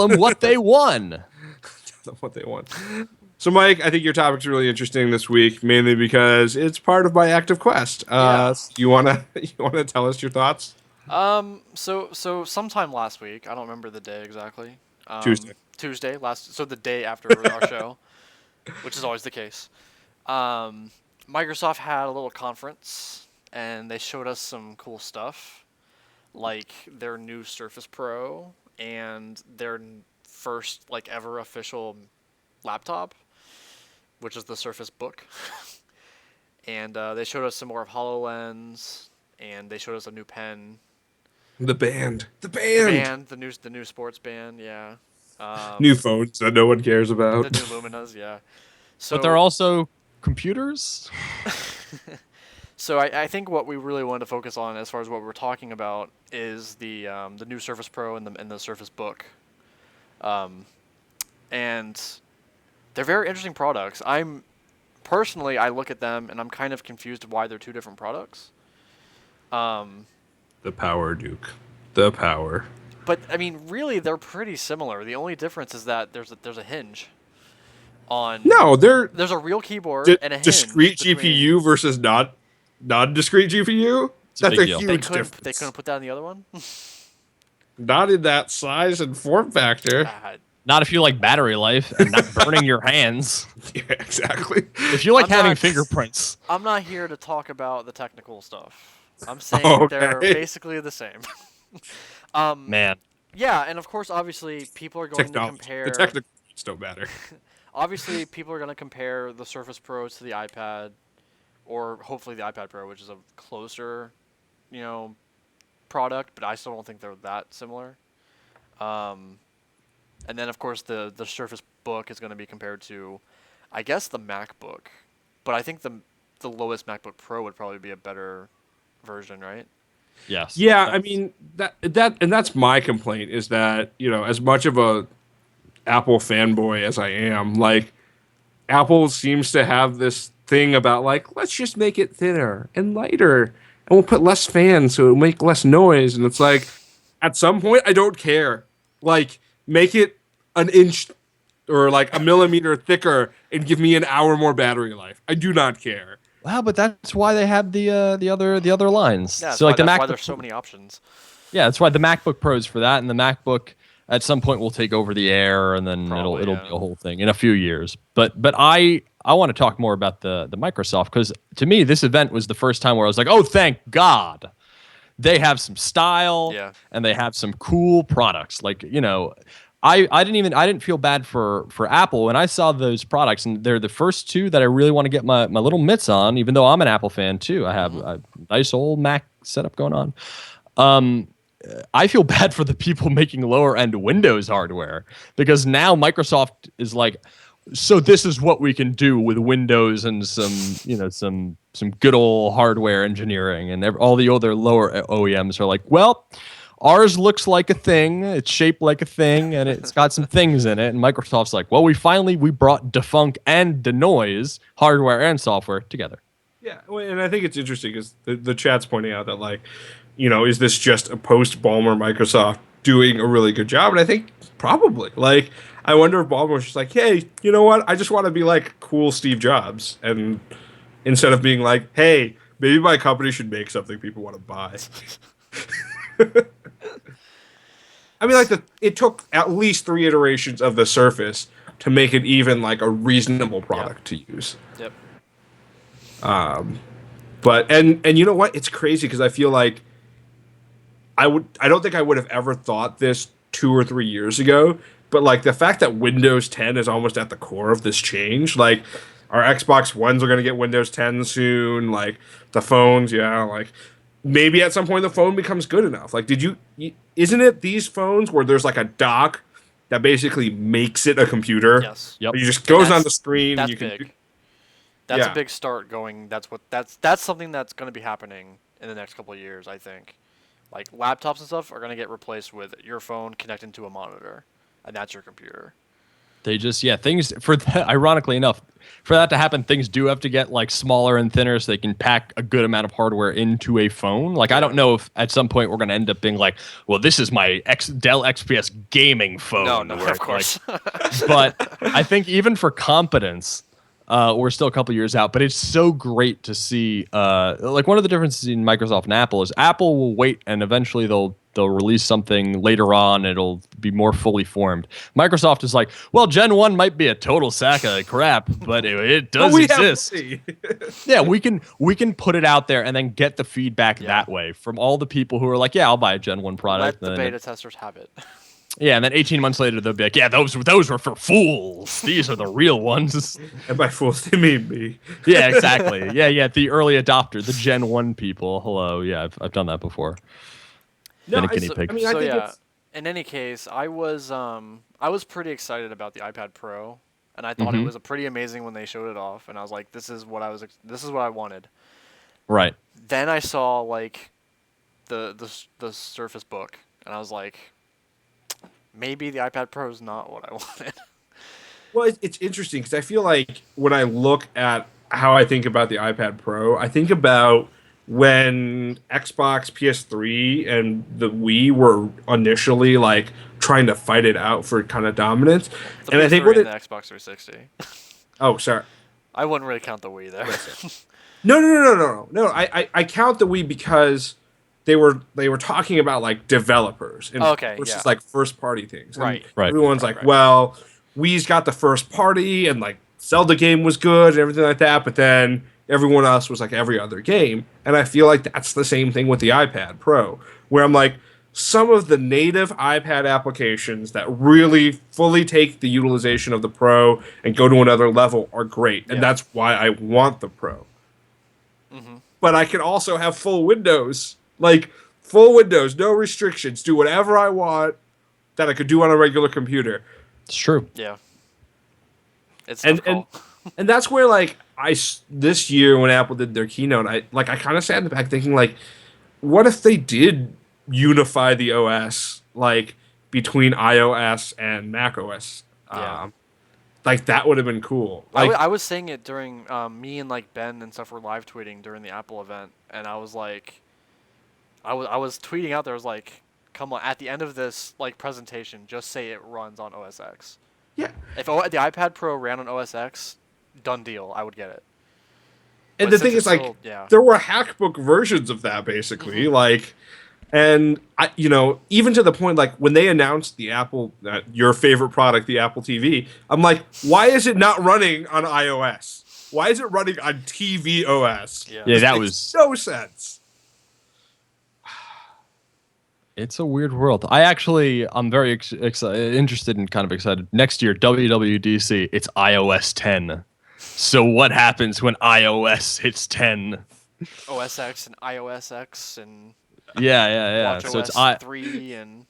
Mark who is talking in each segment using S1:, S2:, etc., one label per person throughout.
S1: them what they won.
S2: Tell them what they want. So, Mike, I think your topic's really interesting this week, mainly because it's part of my active quest.
S3: Yeah.
S2: You wanna you wanna tell us your thoughts?
S3: So sometime last week, I don't remember the day exactly.
S2: Tuesday.
S3: Tuesday last. So the day after our show, which is always the case. Um, Microsoft had a little conference, and they showed us some cool stuff, like their new Surface Pro and their first like ever official laptop, which is the Surface Book. And they showed us some more of HoloLens, and they showed us a new pen.
S2: The band. The
S3: The
S2: band.
S3: band, the new sports band, yeah.
S2: New
S3: Um,
S2: phones that no one cares
S3: the
S2: about.
S3: new Luminas, yeah.
S1: But they're
S3: So,
S1: also computers.
S3: so I think what we really wanted to focus on, as far as what we're talking about, is the new Surface Pro and the Surface Book, um, and they're very interesting products. Personally, I look at them and I'm kind of confused why they're two different products. Um,
S2: The power, Duke. The power.
S3: but I mean, really, they're pretty similar. The only difference is that there's a hinge on.
S2: No, they're
S3: There's a real keyboard and a hinge
S2: discrete
S3: between.
S2: GPU versus not non-discrete GPU.
S1: It's a
S2: That's
S1: big
S2: a
S1: deal.
S2: huge difference.
S3: They couldn't put that in the other one.
S2: Not in that size and form factor.
S1: Not if you like battery life and not burning your hands.
S2: Yeah, exactly.
S1: If you like
S3: I'm
S1: having
S3: not-
S1: fingerprints.
S3: I'm not here to talk about the technical stuff. I'm saying
S2: Okay.
S3: they're basically the same.
S1: Man.
S3: Yeah, and of course, obviously, people are going to
S2: Technology.
S3: compare.
S2: The technical don't matter.
S3: Obviously, people are going to compare the Surface Pros to the iPad, or hopefully the iPad Pro, which is a closer, product. But I still don't think they're that similar. And then, of course, the Surface Book is going to be compared to, I guess, the MacBook. But I think the lowest MacBook Pro would probably be a better version, right?
S1: Yes.
S2: Yeah, I mean and that's my complaint is that, as much of a Apple fanboy as I am, like Apple seems to have this thing about like, let's just make it thinner and lighter and we'll put less fans so it'll make less noise. And it's like, at some point, I don't care. Like, make it an inch or like a millimeter thicker and give me an hour more battery life. I do not care.
S1: Wow, but that's why they have the other lines.
S3: Yeah,
S1: So like the
S3: that's
S1: MacBook.
S3: why there's so many options.
S1: Yeah, that's why the MacBook Pro's for that, and the MacBook at some point will take over the Air, and then
S3: Probably,
S1: it'll
S3: yeah.
S1: be a whole thing in a few years. But I want to talk more about the Microsoft, because to me this event was the first time where I was like, oh, thank God, they have some style,
S3: Yeah.
S1: and they have some cool products. Like, I didn't feel bad for Apple when I saw those products, and they're the first two that I really want to get my little mitts on, even though I'm an Apple fan too. I have a nice old Mac setup going on. I feel bad for the people making lower end Windows hardware, because now Microsoft is like, so this is what we can do with Windows and some good old hardware engineering, and all the other lower OEMs are like, well, ours looks like a thing, it's shaped like a thing, and it's got some things in it. And Microsoft's like, well, we brought Defunk and Denoise hardware and software together.
S2: Yeah, well, and I think it's interesting because the chat's pointing out that, like, is this just a post-Ballmer Microsoft doing a really good job? And I think probably. Like, I wonder if Ballmer was just like, hey, you know what? I just want to be like cool Steve Jobs. And instead of being like, hey, maybe my company should make something people want to buy. I mean, like, it took at least 3 iterations of the Surface to make it even like a reasonable product to use.
S3: Yep.
S2: But and you know what? It's crazy because I feel like I don't think I would have ever thought this 2 or 3 years ago. But like the fact that Windows 10 is almost at the core of this change, like our Xbox Ones are going to get Windows 10 soon. Like the phones, yeah, like maybe at some point the phone becomes good enough. Like, isn't it these phones where there's like a dock that basically makes it a computer?
S3: Yes.
S1: Yep.
S2: It just goes on
S3: that's-
S2: the screen and
S3: That's
S2: you can.
S3: big. That's
S2: Yeah.
S3: a big start going. That's something that's going to be happening in the next couple of years, I think. Like laptops and stuff are going to get replaced with your phone connected to a monitor, and that's your computer.
S1: They just, things for that, ironically enough, for that to happen, things do have to get like smaller and thinner so they can pack a good amount of hardware into a phone. Like, I don't know if at some point we're going to end up being like, well, this is my Dell XPS gaming phone.
S3: No,
S1: where,
S3: of course.
S1: but I think even for competence, we're still a couple years out, but it's so great to see. Like, one of the differences in Microsoft and Apple is Apple will wait and eventually they'll release something later on. It'll be more fully formed. Microsoft is like, well, Gen 1 might be a total sack of crap, but it does exist. Yeah, we can put it out there and then get the feedback that way from all the people who are like, yeah, I'll buy a Gen 1 product.
S3: Let the beta testers have it.
S1: Yeah, and then 18 months later, they'll be like, yeah, those were for fools. These are the real ones.
S2: And by fools, they mean me.
S1: Yeah, exactly. Yeah, the early adopter, the Gen 1 people. Hello. Yeah, I've done that before.
S2: No,
S1: Been a guinea pig.
S2: I mean, I think it's...
S3: In any case, I was pretty excited about the iPad Pro, and I thought it was a pretty amazing when they showed it off, and I was like, this is what I wanted.
S1: Right.
S3: Then I saw like the Surface Book, and I was like, maybe the iPad Pro is not what I wanted.
S2: Well, it's interesting because I feel like when I look at how I think about the iPad Pro, I think about when Xbox, PS3, and the Wii were initially like trying to fight it out for kind of dominance.
S3: And I think the Xbox 360.
S2: Oh, sorry.
S3: I wouldn't really count the Wii there.
S2: No. I count the Wii because they were talking about like developers versus like first party things.
S3: Right.
S2: Everyone's well, Wii's got the first party and like Zelda game was good and everything like that, but then everyone else was like every other game. And I feel like that's the same thing with the iPad Pro, where I'm like, some of the native iPad applications that really fully take the utilization of the Pro and go to another level are great. And that's why I want the Pro. Mm-hmm. But I can also have full Windows. Like, full Windows, no restrictions. Do whatever I want that I could do on a regular computer.
S1: It's true.
S3: Yeah. It's difficult.
S2: And that's where, like, this year when Apple did their keynote, I kind of sat in the back thinking, like, what if they did unify the OS, like, between iOS and macOS? Like, that would have been cool. Like,
S3: I was saying it during me and like Ben and stuff were live tweeting during the Apple event, and I was like, I was tweeting out there, I was like, come on, at the end of this like presentation, just say it runs on OS X.
S2: Yeah.
S3: If the iPad Pro ran on OS X, done deal, I would get it.
S2: And the thing is, like, there were hackbook versions of that, basically. Like, and, even to the point, like, when they announced the Apple, your favorite product, the Apple TV, I'm like, why is it not running on iOS? Why is it running on TV OS?
S1: Yeah, that was
S2: no sense.
S1: It's a weird world. I'm very interested and kind of excited. Next year, WWDC, it's iOS 10. So what happens when iOS hits 10?
S3: OS X and iOS X and
S1: yeah.
S3: Watch
S1: So
S3: OS
S1: it's
S3: 3 and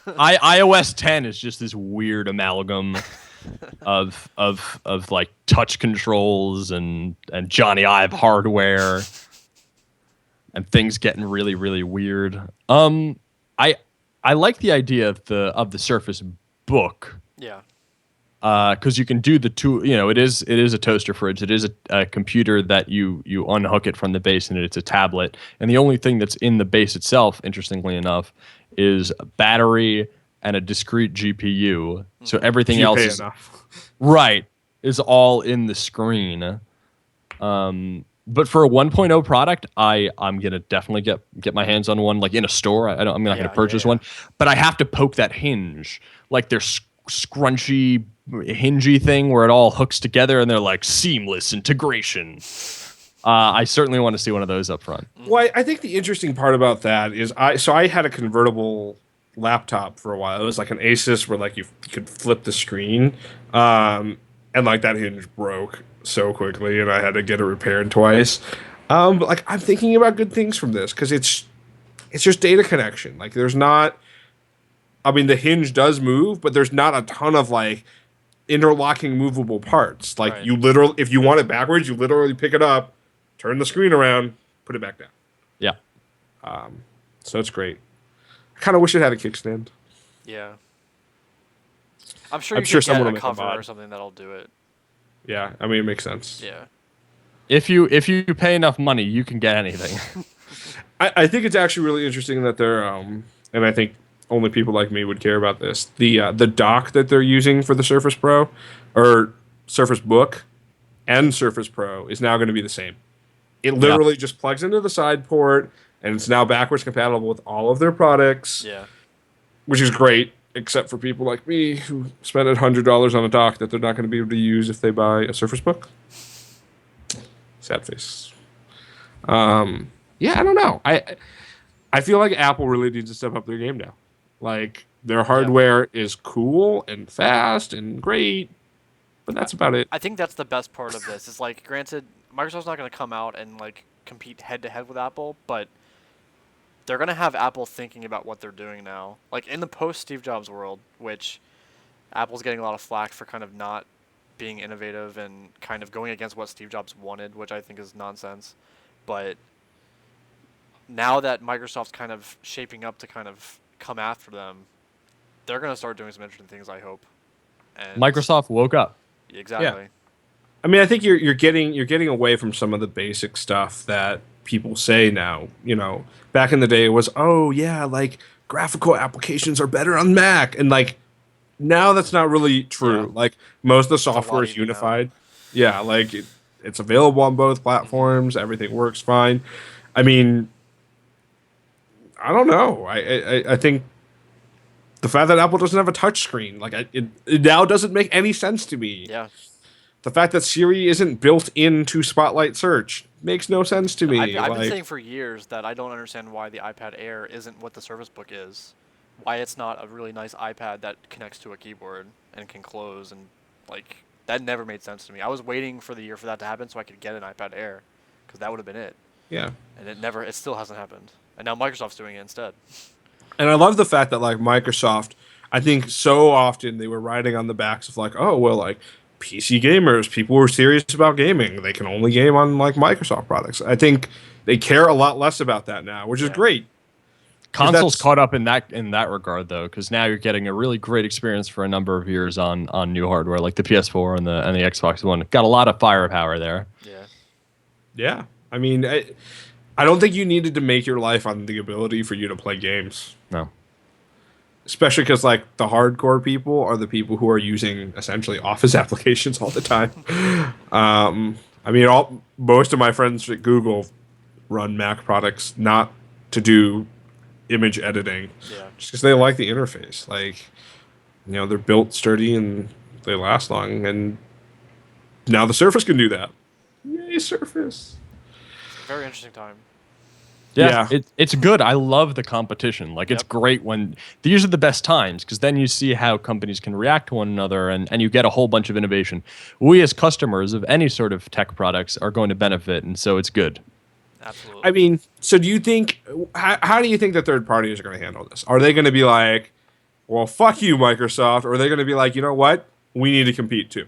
S1: iOS 10 is just this weird amalgam of like touch controls and Johnny Ive hardware and things getting really, really weird. I like the idea of the Surface Book.
S3: Yeah.
S1: Because you can do the two. It is a toaster fridge. It is a computer that you unhook it from the base, and it's a tablet. And the only thing that's in the base itself, interestingly enough, is a battery and a discrete GPU. So everything else is all in the screen. But for a 1.0 product, I'm gonna definitely get my hands on one, like in a store. I'm not gonna purchase one, but I have to poke that hinge, like there's scrunchy, hingy thing where it all hooks together, and they're like seamless integration. I certainly want to see one of those up front.
S2: Well, I think the interesting part about that is I had a convertible laptop for a while. It was like an Asus where like you could flip the screen, and like that hinge broke so quickly, and I had to get it repaired twice. But like I'm thinking about good things from this because it's just data connection. Like there's not. I mean, the hinge does move, but there's not a ton of like interlocking movable parts. Like you literally, if you want it backwards, you literally pick it up, turn the screen around, put it back down.
S1: Yeah.
S2: So it's great. I kind of wish it had a kickstand.
S3: Yeah. I'm sure
S2: I'm
S3: you
S2: sure
S3: could get
S2: someone will
S3: a
S2: make a
S3: cover
S2: mod.
S3: or something that'll do it.
S2: Yeah, I mean, it makes sense.
S3: Yeah.
S1: If you pay enough money, you can get anything.
S2: I think it's actually really interesting that they're and I think only people like me would care about this. The dock that they're using for the Surface Pro or Surface Book and Surface Pro is now going to be the same. It literally just plugs into the side port, and it's now backwards compatible with all of their products,
S3: Yeah.
S2: which is great, except for people like me who spent $100 on a dock that they're not going to be able to use if they buy a Surface Book. Sad face. Yeah, I don't know. I feel like Apple really needs to step up their game now. Like, their hardware is cool and fast and great, but that's about it.
S3: I think that's the best part of this. Is like, granted, Microsoft's not going to come out and like compete head to head with Apple, but they're going to have Apple thinking about what they're doing now. Like in the post Steve Jobs world, which Apple's getting a lot of flack for kind of not being innovative and kind of going against what Steve Jobs wanted, which I think is nonsense. But now that Microsoft's kind of shaping up to kind of come after them, they're going to start doing some interesting things, I hope. And
S1: Microsoft woke up.
S3: Exactly.
S2: I mean, I think you're getting away from some of the basic stuff that people say now. You know, back in the day, it was, oh yeah, like graphical applications are better on Mac, and like now that's not really true.
S3: Yeah.
S2: Like most of the
S3: a
S2: software
S3: lot
S2: is
S3: easier now.
S2: unified. Yeah, like it's available on both platforms. Everything works fine. I mean, I don't know. I think the fact that Apple doesn't have a touch screen, like it now doesn't make any sense to me.
S3: Yeah.
S2: The fact that Siri isn't built into Spotlight Search makes no sense to me.
S3: I've been
S2: Like,
S3: saying for years that I don't understand why the iPad Air isn't what the Surface Book is. Why it's not a really nice iPad that connects to a keyboard and can close, and like that never made sense to me. I was waiting for the year for that to happen so I could get an iPad Air, because that would have been it.
S2: yeah.
S3: And it still hasn't happened. And now Microsoft's doing it instead.
S2: And I love the fact that like Microsoft, I think so often they were riding on the backs of like, oh well, like PC gamers, people who are serious about gaming, they can only game on like Microsoft products. I think they care a lot less about that now, which is
S3: Yeah.
S2: great.
S1: Consoles
S2: that's-
S1: caught up in that regard though, because now you're getting a really great experience for a number of years on new hardware like the PS4 and the Xbox One. Got a lot of firepower there.
S3: Yeah.
S2: Yeah. I mean, I don't think you needed to make your life on the ability for you to play games.
S1: No.
S2: Especially because like the hardcore people are the people who are using essentially Office applications all the time. I mean, most of my friends at Google run Mac products not to do image editing,
S3: Yeah.
S2: just because they like the interface. Like, you know, they're built sturdy and they last long, and now the Surface can do that. Yay, Surface!
S3: Very interesting time.
S1: Yeah,
S2: Yeah.
S1: it's good. I love the competition. Like, it's
S3: Yep.
S1: great when these are the best times because then you see how companies can react to one another and you get a whole bunch of innovation. We as customers of any sort of tech products are going to benefit, and so it's good.
S3: Absolutely.
S2: I mean, so do you think? How do you think the third parties are going to handle this? Are they going to be like, "Well, fuck you, Microsoft," or are they going to be like, "You know what? We need to compete too"?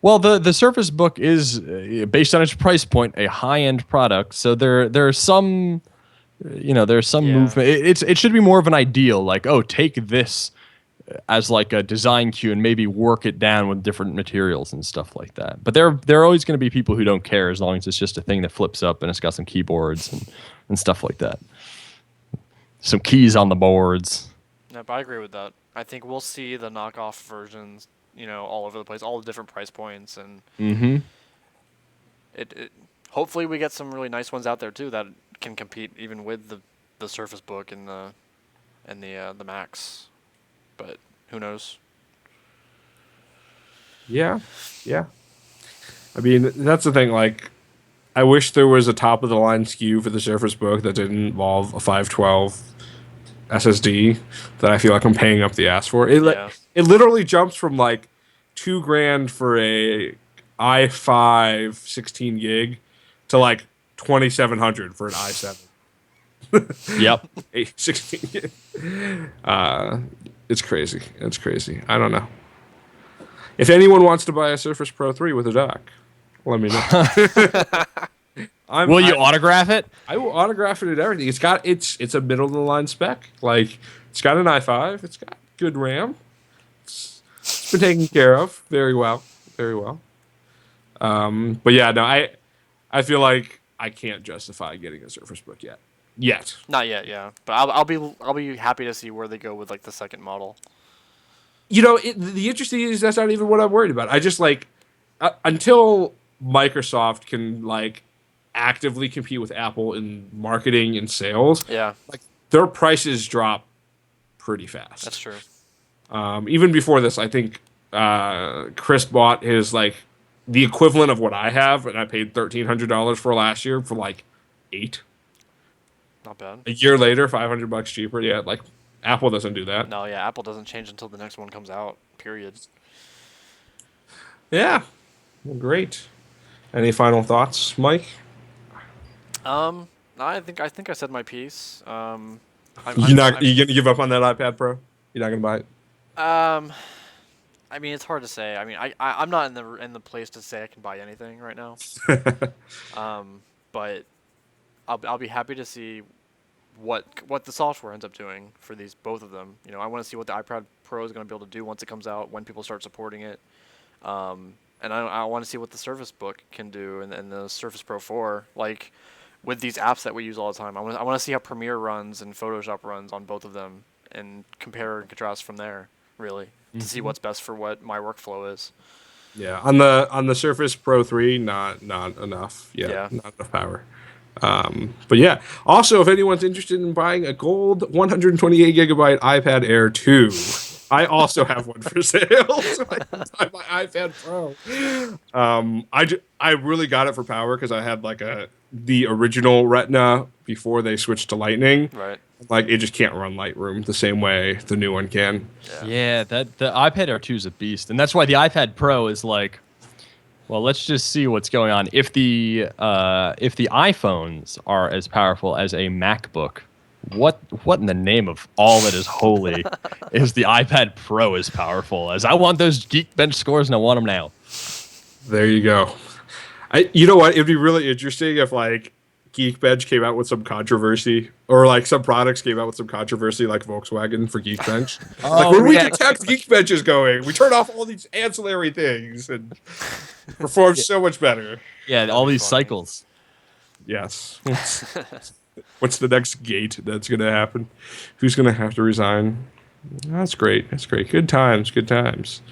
S1: Well, the Surface Book is based on its price point a high-end product, so there's some there's some
S3: Yeah.
S1: movement. It should be more of an ideal, like, oh, take this as like a design cue and maybe work it down with different materials and stuff like that. But there are always going to be people who don't care as long as it's just a thing that flips up and it's got some keyboards and stuff like that. Some keys on the boards.
S3: Yep, I agree with that. I think we'll see the knockoff versions, all over the place, all the different price points, and
S1: Mm-hmm.
S3: it hopefully we get some really nice ones out there too that can compete even with the Surface Book and the Macs. But who knows?
S2: Yeah. I mean, that's the thing. Like, I wish there was a top of the line SKU for the Surface Book that didn't involve a 512 SSD that I feel like I'm paying up the ass for.
S3: Yeah.
S2: It literally jumps from like $2,000 for a i5 16 gig to like 2,700 for an i7.
S1: Yep.
S2: 16 gig. It's crazy. It's crazy. I don't know. If anyone wants to buy a Surface Pro 3 with a dock, let me know.
S1: Will you autograph it?
S2: I will autograph it and everything. It's a middle of the line spec. Like, it's got an i5. It's got good RAM. it's been taken care of very well, very well. But yeah, no, I feel like I can't justify getting a Surface Book yet.
S3: Not yet, yeah. But I'll be happy to see where they go with like the second model.
S2: You know, the interesting is that's not even what I'm worried about. I just like until Microsoft can like actively compete with Apple in marketing and sales,
S3: Yeah,
S2: like their prices drop pretty fast.
S3: that's true.
S2: Even before this, I think Chris bought his like the equivalent of what I have, and I paid $1,300 for last year for like 8.
S3: Not bad.
S2: A year later, $500 cheaper. Yeah, like Apple doesn't do that.
S3: No, yeah, Apple doesn't change until the next one comes out. Period.
S2: Yeah, well, great. Any final thoughts, Mike?
S3: No, I think I said my piece.
S2: You gonna give up on that iPad Pro? You're not gonna buy it?
S3: I mean, it's hard to say. I mean, I'm not in the place to say I can buy anything right now. But I'll be happy to see what the software ends up doing for both of them. You know, I want to see what the iPad Pro is going to be able to do once it comes out, when people start supporting it. And I want to see what the Surface Book can do and the Surface Pro 4. Like, with these apps that we use all the time, I want to see how Premiere runs and Photoshop runs on both of them and compare and contrast from there, really, to see what's best for what my workflow is.
S2: Yeah, on the Surface Pro 3, not enough. Yeah, not enough power. But yeah, also if anyone's interested in buying a gold 128 gigabyte iPad Air 2, I also have one for sale. So I my iPad Pro. I really got it for power because I had like the original Retina before they switched to Lightning.
S3: Right.
S2: Like it just can't run Lightroom the same way the new one can.
S1: Yeah, that the iPad Air 2 is a beast, and that's why the iPad Pro is like, well, let's just see what's going on. If the iPhones are as powerful as a MacBook, what in the name of all that is holy is the iPad Pro as powerful as? I want those Geekbench scores and I want them now.
S2: There you go. You know what? It'd be really interesting if like Geekbench came out with some controversy, or like some products came out with some controversy, like Volkswagen for Geekbench. Like when we detect Geekbench is going, we turn off all these ancillary things and perform so much better.
S1: Yeah, all these cycles.
S2: Yes. What's the next gate that's going to happen? Who's going to have to resign? That's great. That's great. Good times. Good times.